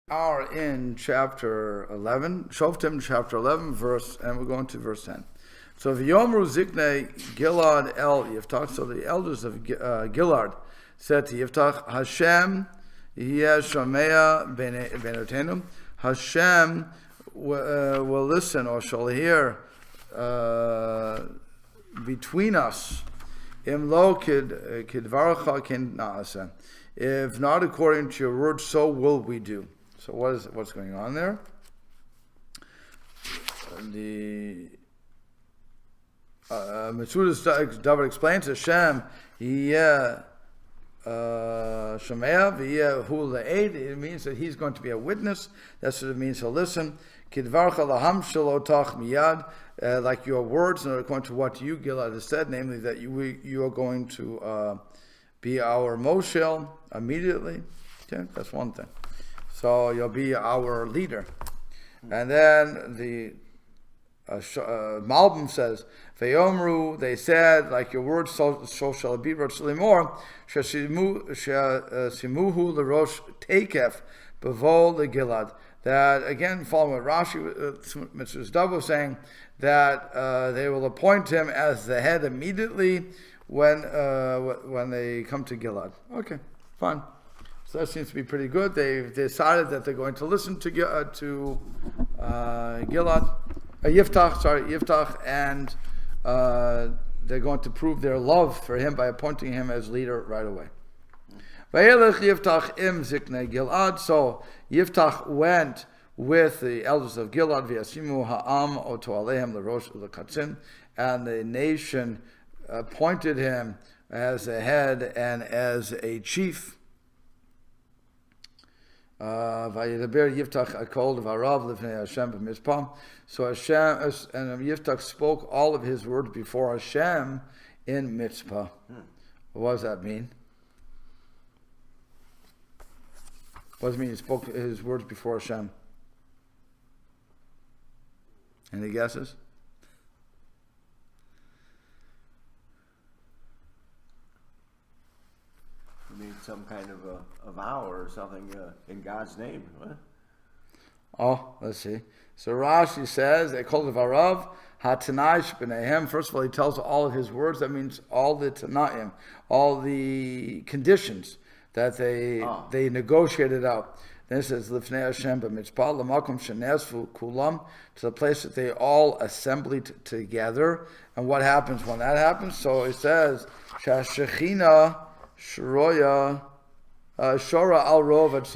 Are in chapter 11, Shoftim chapter 11, and we're going to verse 10. So V'yomru Ziknei Gilad El Yiftach, so the elders of Gilad said to Yiftach, Hashem Yeh Shomea Benotenu, Hashem will listen or shall hear between us, Im lo kidvarcha kin naaseh. If not according to your word, so will we do. So what's going on there? The Metzudas David explains Hashem Shemea V'yeh Hu Le'ed. It means that he's going to be a witness. That's what it means to listen. Kidvarcha laham shalotach miyad, like your words, and according to what you Gilad has said, namely that you are going to be our Moshel immediately. Okay, that's one thing. So you'll be our leader. And then the Malbim says, Vayomru, they said, like your words, so shall it be, more. Simuhu l'rosh tekef b'vo l'gilad. That, again, following what Rashi, Mr. Dov was saying, that they will appoint him as the head immediately when they come to Gilad. Okay, fine. So that seems to be pretty good. They've decided that they're going to listen to Yiftach, and they're going to prove their love for him by appointing him as leader right away. Vayelech Yiftach im ziknei Gilad. So Yiftach went with the elders of Gilad, v'yasimu ha'am oto alehem l'rosh l'katzin, and the nation appointed him as a head and as a chief. Vayidaber Yiftach akol v'arav lifnei Hashem b'mizpah. So Hashem and Yiftach spoke all of his words before Hashem in Mitzpah. What does that mean? What does it mean he spoke his words before Hashem? Any guesses? Need some kind of a vow or something in God's name. What? Oh, let's see. So Rashi says, they call it Varav, HaTanaish B'neihem. First of all, he tells all of his words. That means all the Tanaim, all the conditions that they negotiated out. Then it says, Lifnei Hashem b'mitzpah, l'makom shenesvu kulam, to the place that they all assembled together. And what happens when that happens? So it says, Shashechina Shora al rov ad,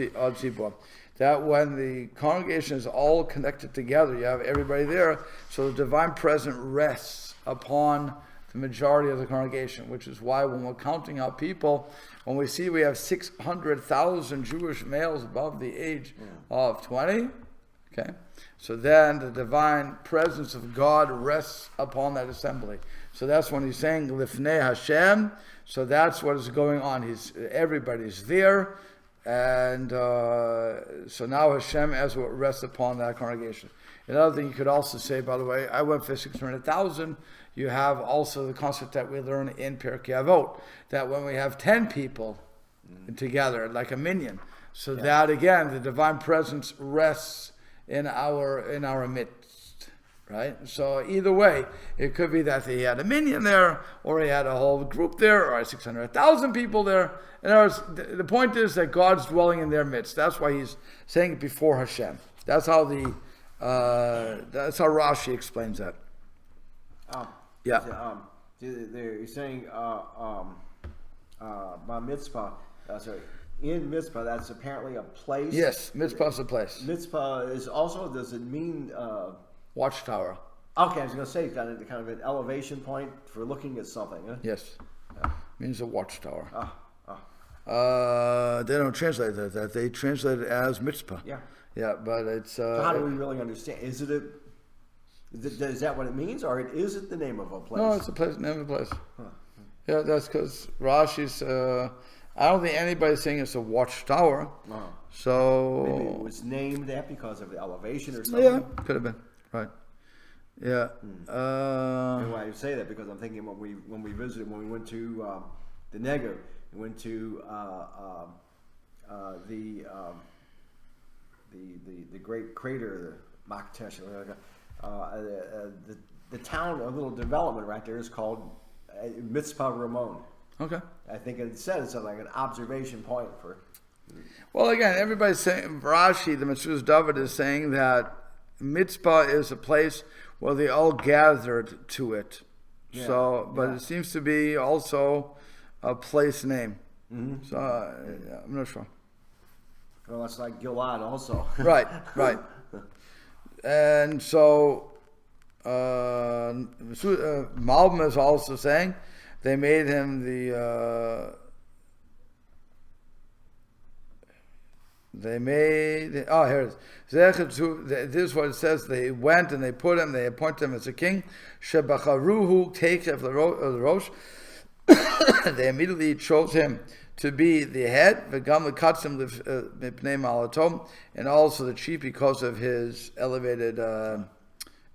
that when the congregation is all connected together, you have everybody there, so the divine presence rests upon the majority of the congregation, which is why when we're counting out people, when we see we have 600,000 Jewish males above the age of 20, okay, so then the divine presence of God rests upon that assembly. So that's when he's saying Lifnei Hashem. So that's what is going on. Everybody's there, and so now Hashem as what rests upon that congregation. Another thing you could also say, by the way, I went for 600,000. You have also the concept that we learn in Pirkei Avot, that when we have 10 people together, like a minyan, so that again the divine presence rests in our midst. Right? So either way, it could be that he had a minyan there, or he had a whole group there, or 600,000 people there. In other words, the point is that God's dwelling in their midst. That's why he's saying it before Hashem. That's how Rashi explains that. They're saying by mitzvah. Sorry. In Mitzpah, that's apparently a place. Yes, Mitzpah is a place. Mitzpah is also, does it mean... watchtower. Okay, I was going to say kind of an elevation point for looking at something. Huh? Yes, means a watchtower. They don't translate that. They translate it as mitzvah. Yeah, but it's. So how do we really understand? Is that what it means, or is it the name of a place? No, it's a place. Name of a place. Yeah, that's because Rashi's. I don't think anybody's saying it's a watchtower. So maybe it was named that because of the elevation or something. Yeah, could have been. Right. Yeah. And why I say that, because I'm thinking when we visited, when we went to the Negev, we went to the the great crater, the Maktesh, the town, a little development right there is called Mitzpah Ramon. Okay. I think it says something like an observation point for. Well, again, everybody's saying, Rashi, the Mezuzah David, is saying that Mitzpah is a place where they all gathered to it. Yeah, So, but yeah. it seems to be also a place name. Mm-hmm. So, I'm not sure. Well, that's like Gilad also. Right. And so, Malbim is also saying they made him here it is. This is what it says. They went and they appointed him as a king. Shebacharuhu Tekev Rosh. They immediately chose him to be the head, V'gam Lekatzim Mipnei Malatom, and also the chief because of his elevated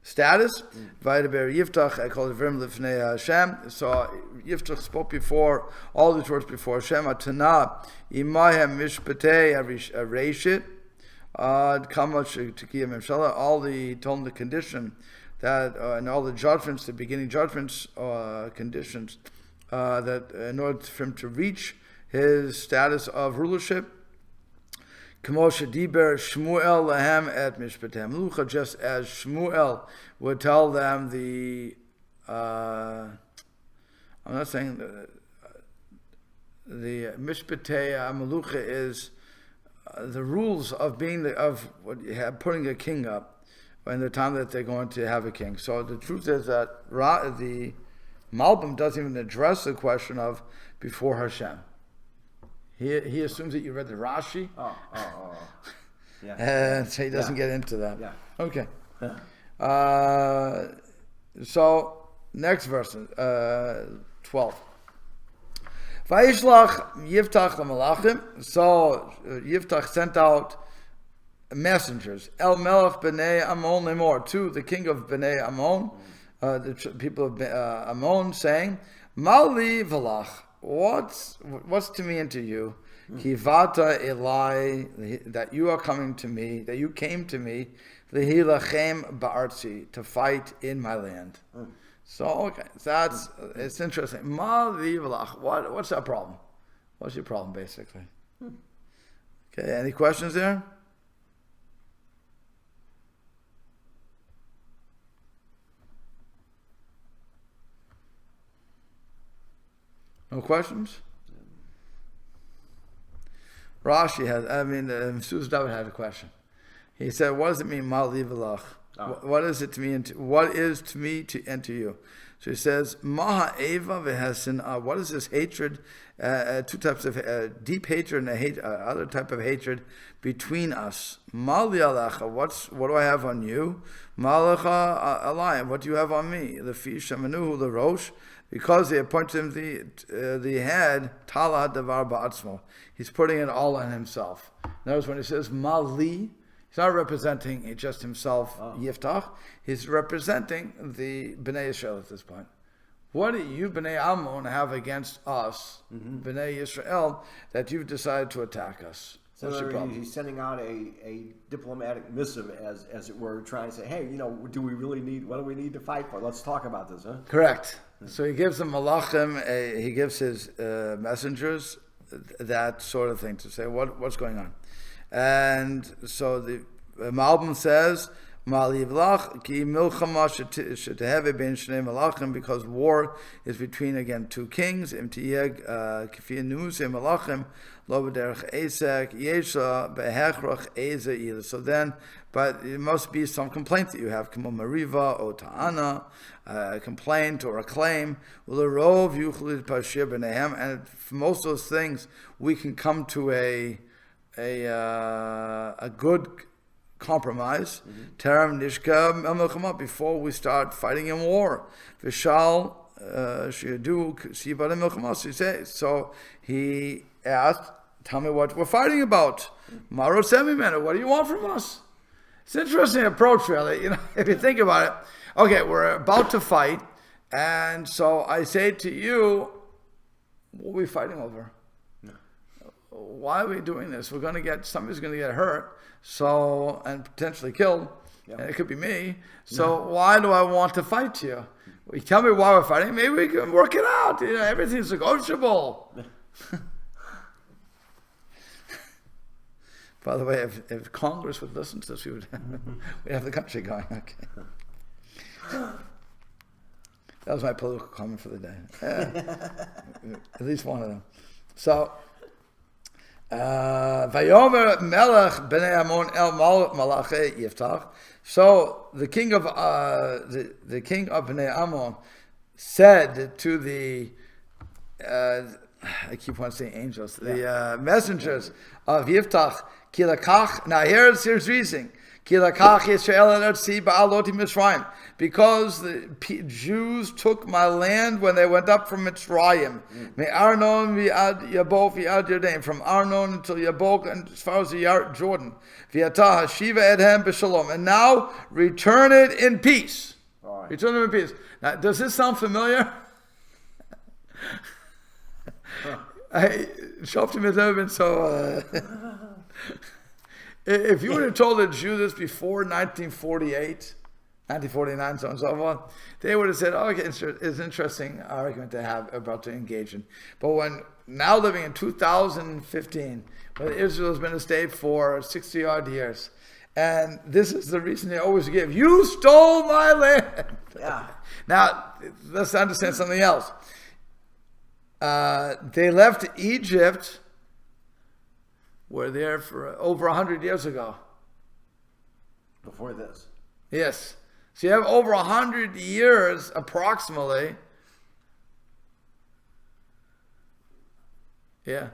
status. Vaydaber Yiftach, I call it Vrim Lifnei Hashem. So Yiftach spoke before, all these words before Hashem, Atana, Imahem Mishpatei Areshit, Kamash Tikiyah Memshala, he told him the condition that, and all the judgments, the beginning judgments, conditions, that in order for him to reach his status of rulership, Kamosha Diber Shmuel Lahem et Mishpatem Lucha, just as Shmuel would tell them I'm not saying the Mishpatei Malucha is the rules of putting a king up in the time that they're going to have a king. So the truth is that the Malbim doesn't even address the question of before Hashem. He assumes that you read the Rashi. Oh. Yeah. And so he doesn't get into that. Yeah. Okay. So next verse, 12. Vayishlach Yiftach l'malachim. So Yiftach sent out messengers. El Melech b'nei Amon lemor, to the king of b'nei Amon, the people of Amon, saying, Mali v'lach. What's to me and to you? Kivata Eli, that you are coming to me, that you came to me, lehilachem ba'artzi, to fight in my land. So okay, it's interesting. Mali v'lach. What's that problem? What's your problem, basically? Okay, any questions there? No questions? Rashi Mezuzah David had a question. He said, what does it mean, Ma'ali v'lach? What is it to me what is to me and to you? So he says, Maha Eva v'hesin. What is this hatred? Two types of deep hatred and other type of hatred between us. Ma'ali alacha. What do I have on you? Ma'alacha alai. What do you have on me? Lefi shemanuhu l'rosh. Because they appointed him the head, Tala Davar Ba'atzmo. He's putting it all on himself. Notice when he says Mali, he's not representing just himself, Yiftach. He's representing the Bnei Yisrael at this point. What do you, Bnei Amon, have against us, Bnei Yisrael, that you've decided to attack us? So he's sending out a diplomatic missive, as it were, trying to say, hey, what do we need to fight for? Let's talk about this, huh? Correct. So he gives them malachim, he gives his messengers that sort of thing to say what's going on. And so the Malbim says, because war is between, again, two kings. So then, but it must be some complaint that you have, mariva or ta'ana, a complaint or a claim. And for most of those things, we can come to a good compromise. Teram nishka before we start fighting in war. Vishal so he asked, tell me what we're fighting about. Maro Semimena, what do you want from us? It's an interesting approach, really. If you think about it. Okay, we're about to fight, and so I say to you, what are we fighting over? why are we doing this? Somebody's going to get hurt, and potentially killed, and it could be me. So why do I want to fight you? You tell me why we're fighting. Maybe we can work it out. Everything's negotiable. By the way, if Congress would listen to this, we'd have the country going. Okay. That was my political comment for the day. At least one of them. So, Vayomer Melech Bnei Amon El Malachi Yiftach. So the king of Bnei Amon said to the I keep on saying angels, the messengers of Yiftach, Kilakach. Now here's reasoning. Kilakach Yisrael Eretzi Ba'aloti Mitzrayim, because the Jews took my land when they went up from Mitzrayim. Me Arnon vi'ad Yabok vi'ad Yarden, from Arnon until Yabok and as far as the Jordan. V'yatah Hashiva Edhem b'Shalom, and now return it in peace. Right. Return it in peace. Now, does this sound familiar? Shoftim has never been so. If you would have told a Jew this before 1948, 1949, so on and so forth, they would have said, "Oh, okay, it's an interesting argument to have about to engage in." But when now living in 2015, when Israel has been a state for 60 odd years, and this is the reason they always give: "You stole my land." Yeah. Now let's understand something else. They left Egypt. Were there for over 100 years ago. Before this. Yes. So you have over 100 years, approximately. Yeah.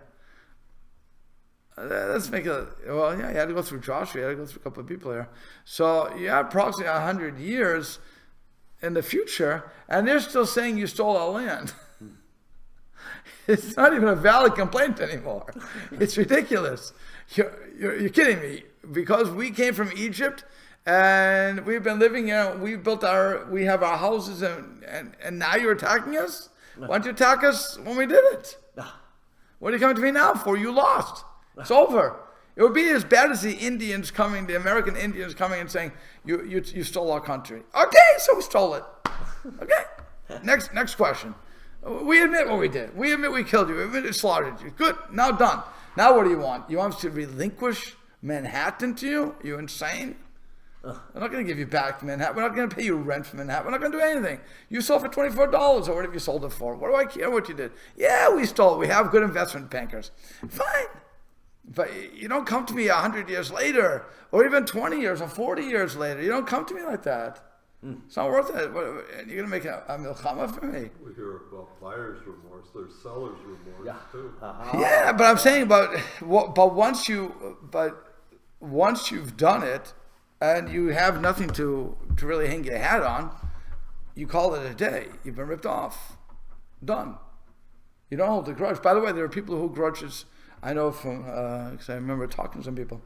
Let's make it, you had to go through Joshua, you had to go through a couple of people here. So you have approximately 100 years in the future, and they're still saying you stole our land. It's not even a valid complaint anymore. It's ridiculous. You're kidding me. Because we came from Egypt and we've been living here, we have our houses and now you're attacking us? Why don't you attack us when we did it? What are you coming to me now for? You lost. It's over. It would be as bad as the American Indians coming and saying, you stole our country. Okay, so we stole it. Okay. Next question. We admit what we did. We admit we killed you. We admit we slaughtered you. Good. Now done. Now what do you want? You want us to relinquish Manhattan to you? Are you insane? We're not going to give you back Manhattan. We're not going to pay you rent for Manhattan. We're not going to do anything. You sold for $24 or whatever you sold it for. What do I care what you did? Yeah, we stole it. We have good investment bankers. Fine. But you don't come to me 100 years later or even 20 years or 40 years later. You don't come to me like that. It's not worth it. You're going to make a milchama for me. We hear about buyer's remorse. There's seller's remorse too. Yeah, but I'm saying, but once you've done it, and you have nothing to really hang your hat on, you call it a day. You've been ripped off. Done. You don't hold a grudge. By the way, there are people who hold grudges. I know from because I remember talking to some people.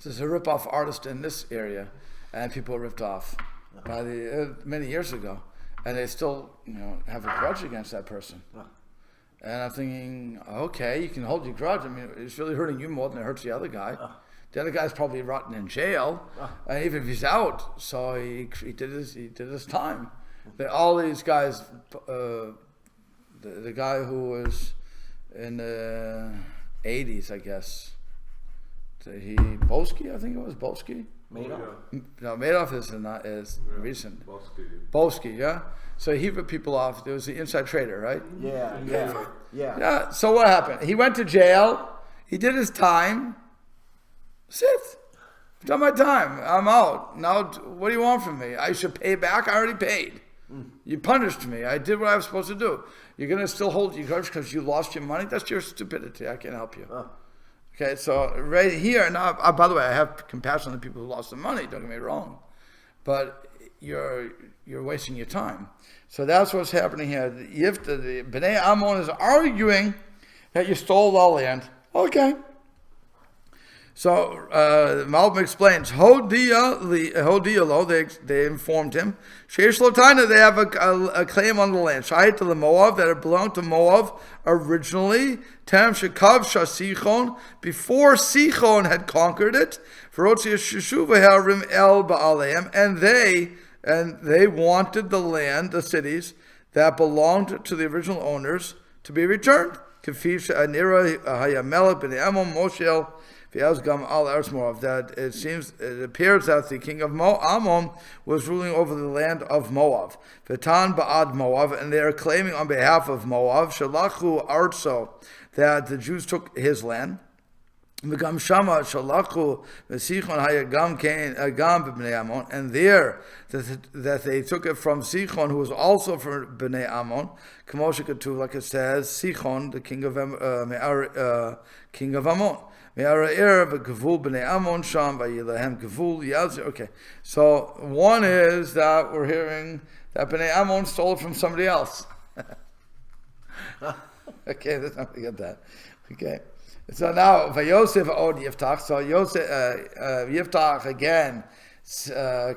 There's a rip-off artist in this area. And people were ripped off by many years ago, and they still, have a grudge against that person. And I'm thinking, okay, you can hold your grudge. I mean, it's really hurting you more than it hurts the other guy. The other guy's probably rotting in jail, and even if he's out, so he did his time. All these guys, the guy who was in the 80s, I guess, Boski, I think it was Boski. Madoff? No, Madoff is recent. Boski, yeah. So he ripped people off. There was the inside trader, right? Yeah. So what happened? He went to jail. He did his time. Sit. I've done my time. I'm out. Now, what do you want from me? I should pay back? I already paid. You punished me. I did what I was supposed to do. You're going to still hold your grudge because you lost your money? That's your stupidity. I can't help you. Okay, so right here, now, by the way, I have compassion on the people who lost their money, don't get me wrong. But you're wasting your time. So that's what's happening here. The Bnei Amon is arguing that you stole our land. Okay. So Malbim explains, Hodia lo, they informed him, Sheish Lotana, they have a claim on the land. Shahit to the Moab, that it belonged to Moab originally. Tam Shekav Shasichon, before Sichon had conquered it. Verotzi Sheshuva Harim El Baaleim, and they wanted the land, the cities that belonged to the original owners to be returned. Kafish Anira Hayamelech Ben Amon Moshel. That it appears that the king of Amon was ruling over the land of Moab. V'tan ba'ad Moab, and they are claiming on behalf of Moab, Shalachu Artso, that the Jews took his land. V'gam Shama Shalachu V'sichon Hayagam Agam b'Bnei Amon, and there that they took it from Sichon, who was also from Bnei Amon. K'moshe Katuv, like it says, Sichon, the king of Amon. Okay, so one is that we're hearing that Bnei Amon stole it from somebody else. Okay, let's not forget that. Okay, so now Vayosef od Yiftach. So Yiftach again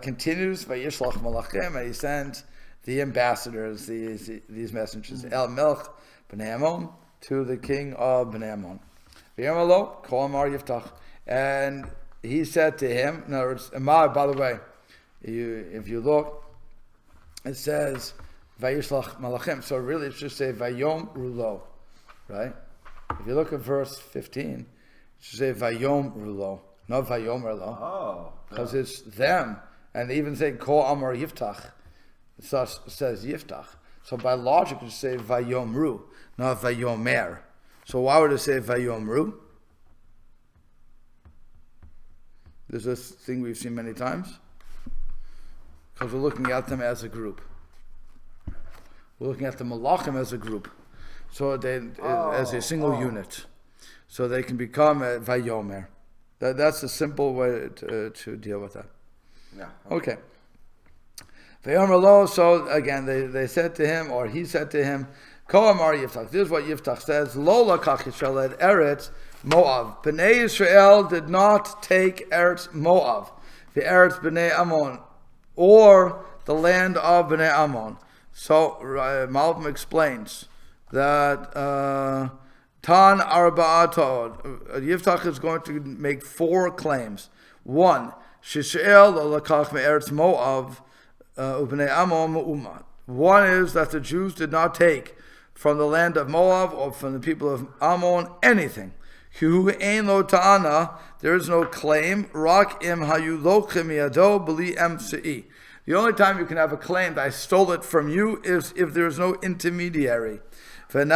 continues Vayishlach Malachim, and he sent the ambassadors, these messengers, El Melch Bnei Amon, to the king of Bnei Amon. And he said to him, in other words, by the way, if you look, it says Vayishlach Malachim, so really it should say Vayom Rulo, right? If you look at verse 15, it should say Vayom Rulo, not Vayom Rulo. Oh. Because it's them, and they even say Ko Amar Yiftach, it says Yiftach. So by logic it should say Vayomru, not Vayomer. So why would it say Vayomru? This is a thing we've seen many times. Because we're looking at them as a group. We're looking at the Malachim as a group. So as a single unit. So they can become a Vayomer. That's a simple way to deal with that. Yeah. Okay. Vayomer lo, so again, they said to him, or he said to him, Ko Amar Yiftach. This is what Yiftach says. Lola Kach Yisrael et Eretz Moab. Bnei Israel did not take Eretz Moab, the Eretz Bnei Amon, or the land of Bnei Amon. So Malbim explains that Tan Arba'atod. Yiftach is going to make 4 claims. 1, Shishel lo lakach me'eretz Moab u'Bnei Amon mu'umat. One is that the Jews did not take from the land of Moab or from the people of Ammon anything. There is no claim. The only time you can have a claim that I stole it from you is if there is no intermediary. And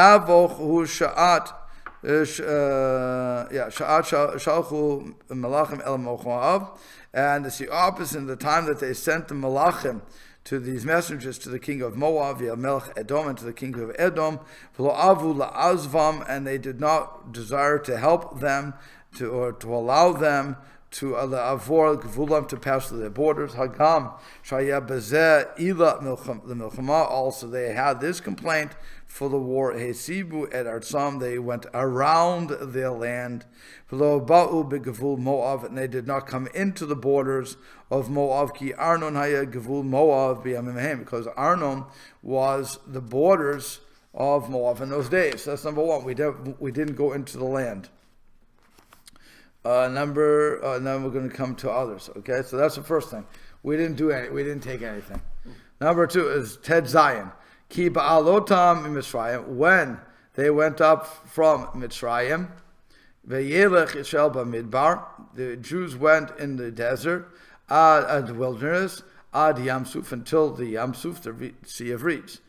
it's the opposite in the time that they sent the Malachim to these messengers to the king of Moab, Melech Edom, and to the king of Edom, and they did not desire to help them to allow them to avor gvulam, to pass through their borders. Hagam shaya bezeh ila milchama. Also, they had this complaint for the war. Hesibu et artzam. They went around their land. V'lo ba'u begavul Moab, and they did not come into the borders of Moab. Ki Arnon haya gavul Moab b'yamim, because Arnon was the borders of Moab in those days. So that's number one. We didn't go into the land. Now we're going to come to others. Okay, so that's the first thing. We didn't take anything. Number 2 is Ted Zion. Ki ba'alotam Mitzrayim, when they went up from Mitzrayim, ve'yelech Yisrael b'midbar, the Jews went in the desert, ad the wilderness, ad Yamsuf, until the Yamsuf, the Sea of Reeds.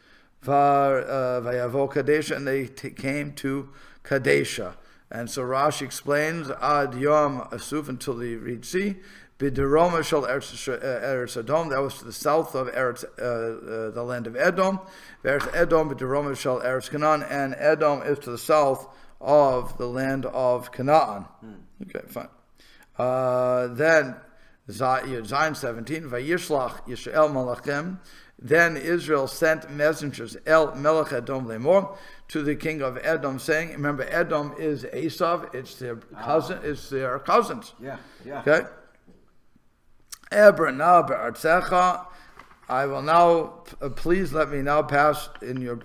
Vayavo Kadesha, and they came to Kadesha. And so Rashi explains, ad Yom Asuf, until the Reed Sea, Bideroma shel Eretz Edom, that was to the south of the land of Edom. Eretz Edom, Bideroma shel Eretz Canaan, and Edom is to the south of the land of Canaan. Okay, fine. Then Zion 17, Vayishlach Yisrael Malachim, Then Israel sent messengers El Melech Edom Lemor to the king of Edom, saying, remember, Edom is Esav, it's their cousin, it's their cousins. Yeah. Okay. Ebrana be'artzecha, I will now, please let me now pass in your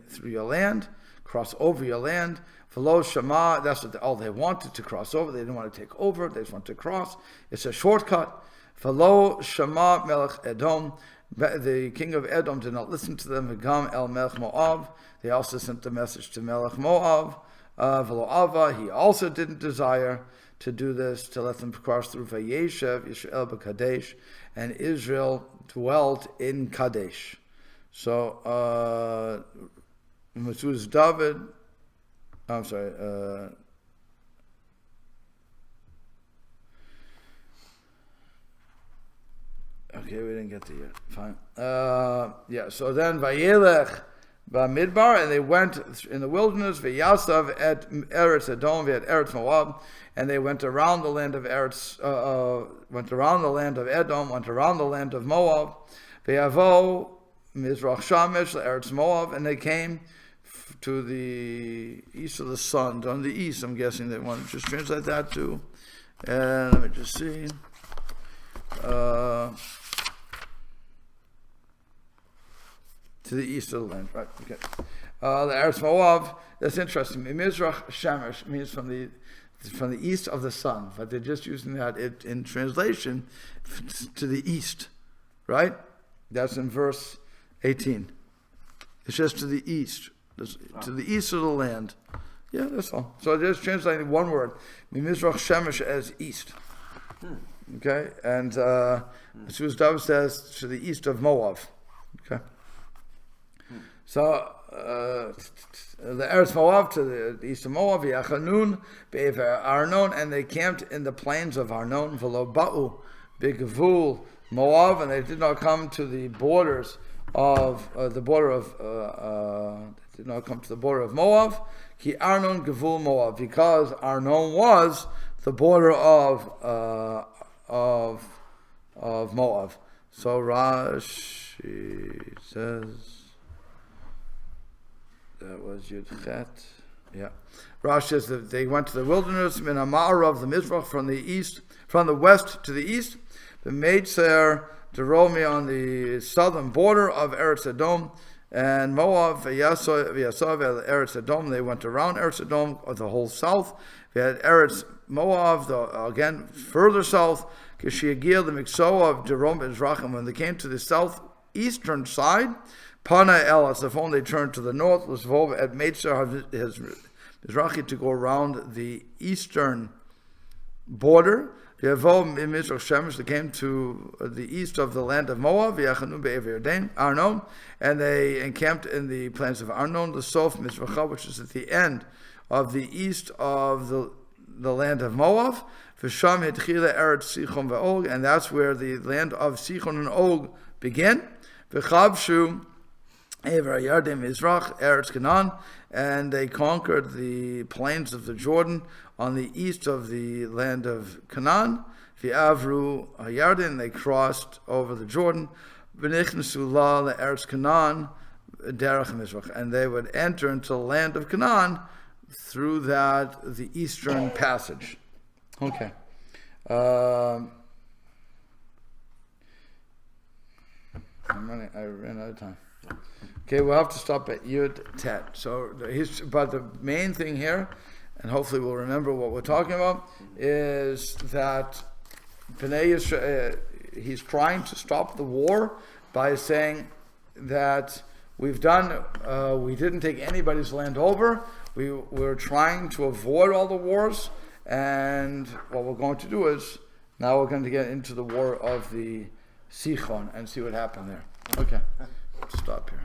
through your land, cross over your land. V'lo shema, that's what all they wanted, to cross over. They didn't want to take over, they just wanted to cross. It's a shortcut. V'lo shema melech Edom, the king of Edom did not listen to them. V'gam el melech Moab, they also sent the message to melech Moab. V'lo ava, he also didn't desire to do this, to let them cross through. Vayeshev Yisrael b'Kadesh, and Israel dwelt in Kadesh. So, Moses David, I'm sorry, okay, we didn't get to yet. Fine. So then Vayelech Bamidbar, and they went in the wilderness, Vayasav at Eretz Edom, at Eretz Moab, and they went around the land of Eretz, went around the land of Edom, went around the land of Moab, Vayavo Mizrach Shamish, Eretz Moab, and they came to the east of the sun, on the east. I'm guessing they want to just translate that too. And let me just see. To the east of the land, right? Okay. The Eretz Moab. That's interesting. Mizrach Shamish means from the east of the sun, but they're just using that in translation to the east, right? That's in verse 18. It's just to the east, to the east of the land. Yeah, that's all. So they're just translating one word, Mizrach Shamish, as east. Okay, and Moses David says to the east of Moab. Okay. So the Eretz Moab, to the east of Moab, Yachanun, Be'ever Arnon, and they camped in the plains of Arnon, V'lo Ba'u, B'Gevul, Moab, and they did not come to the borders of did not come to the border of Moab, Ki Arnon Gevul Moab, because Arnon was the border of Moab. So Rashi says, that was Yud Chet. Yeah. Rashi says that they went to the wilderness, Min Amarav, the Mizrach, from the west to the east. The Meitzer, Deromi, on the southern border of Eretz Edom, and Moab, V'yasav Eretz Edom. They went around Eretz Edom, of the whole south. They had Eretz Moab, again further south. Kishiyagir, the Mikso of Derom Mizrachim, when they came to the southeastern side, Pana El Asafon, they turned to the north. Lusvov at Meitzer his Mizrachi, to go around the eastern border. Yavov Mizrach Shemesh, they came to the east of the land of Moab. Yachanu be'ever Arnon, and they encamped in the plains of Arnon. The Sof Mizracha, which is at the end of the east of the land of Moab. V'sham Hitchila Eretz Sichon ve'Og, and that's where the land of Sichon and Og begin. V'chavshu Ever Yardim Mizrach Eretz Canaan, and they conquered the plains of the Jordan on the east of the land of Canaan. V'avru Yardim, they crossed over the Jordan. V'nichnasu la Eretz Canaan derech Mizrach, and they would enter into the land of Canaan through the eastern passage. Okay. I ran out of time. Okay, we'll have to stop at Yud Tet. So, but the main thing here, and hopefully we'll remember what we're talking about, is that Bnei Yisrael, he's trying to stop the war by saying that we didn't take anybody's land over. We're trying to avoid all the wars, and what we're going to do is, now we're going to get into the war of the Sichon and see what happened there. Okay, stop here.